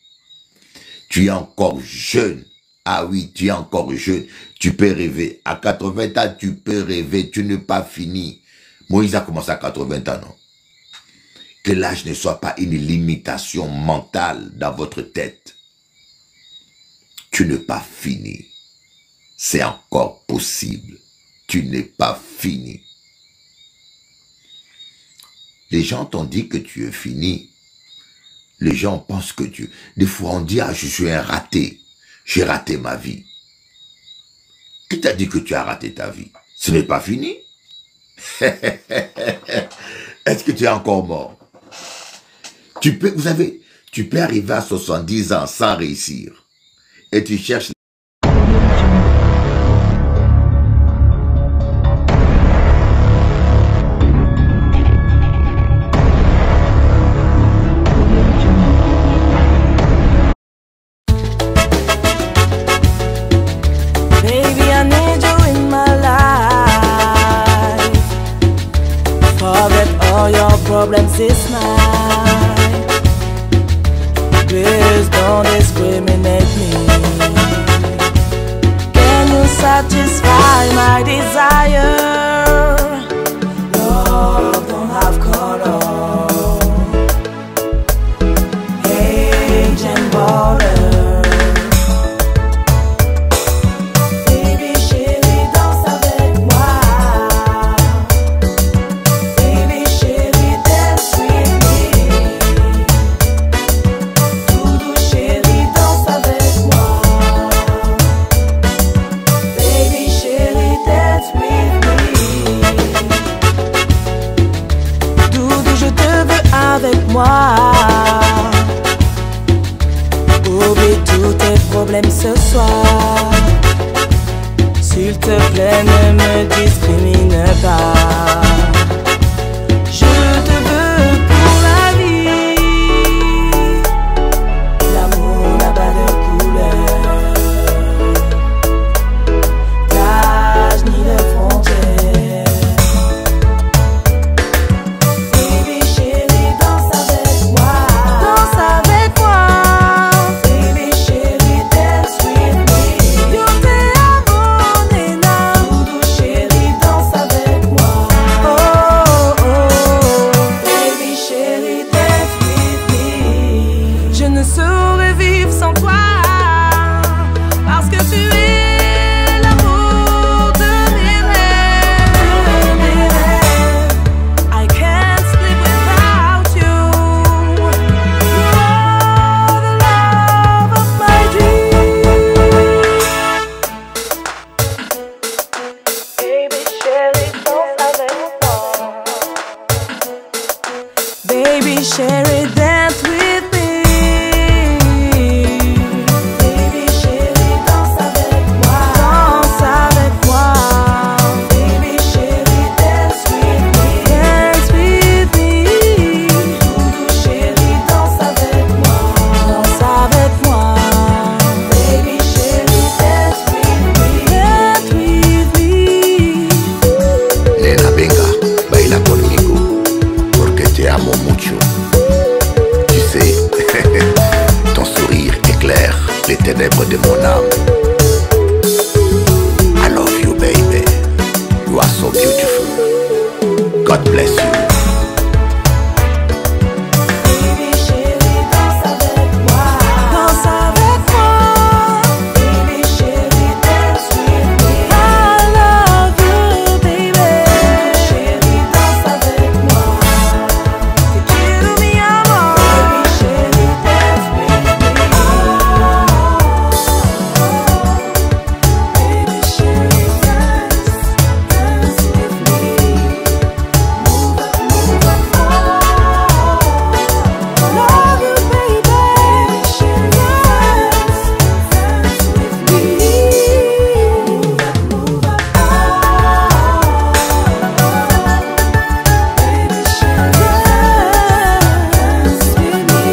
S5: Tu es encore jeune. Ah oui, tu es encore jeune. Tu peux rêver. À 80 ans, tu peux rêver. Tu n'es pas fini. Moïse a commencé à 80 ans, non? Que l'âge ne soit pas une limitation mentale dans votre tête. Tu n'es pas fini. C'est encore possible. Tu n'es pas fini. Les gens t'ont dit que tu es fini. Les gens pensent que tu... Des fois, on dit, ah, je suis un raté. J'ai raté ma vie. Qui t'a dit que tu as raté ta vie? Ce n'est pas fini. Est-ce que tu es encore mort? Tu peux arriver à 70 ans sans réussir. Et tu cherches...
S1: Baby, I need you in my life. Forget all your problems this night. Please don't discriminate me. Can you satisfy my desire? Love don't have color, age and border. Baby chérie, danse avec moi. Baby chérie, dance with me. Doudou chérie, danse avec moi. Baby chérie, dance with me. Doudou, je te veux avec moi. Oublie tous tes problèmes ce soir. S'il te plaît, ne me discrimine pas. Je te veux pour la vie. L'amour n'a pas de couleur, d'âge ni de frontières. Baby chérie, danse avec moi. Danse avec moi. Baby chérie, dance with me. Yo te amo, nena. Doudou chérie, danse avec moi. Oh, oh, baby chérie, dance with me. Je ne saurais vivre sans toi, parce que tu es l'amour de mes rêves. I can't sleep without you. You are the love of my dreams. Baby chérie, danse avec moi. Baby chérie, dance with me. Baby chérie, danse avec moi. Danse avec moi. Baby chérie, dance with me. Dance with me. Doudou chérie, danse avec moi. Danse avec moi. Baby chérie, dance with me. Dance with me.
S5: Nena, venga, baila conmigo, porque te amo mucho. Tu sais, ton sourire éclaire les ténèbres de mon âme. I love you, baby. You are so beautiful. God bless you.
S1: Baby chérie, danse avec moi. Danse avec moi. Baby chérie, dance with me. I love you, baby. Baby chérie, danse avec moi. Te quiero, mi amor. Baby chérie, dance with me. Baby chérie, dance with me. Move up, move up. Love you, baby. Baby chérie, dance with me. Move up, move up. Baby chérie, dance with me.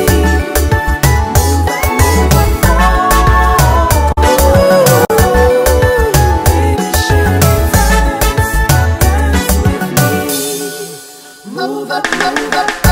S1: Move up, move up.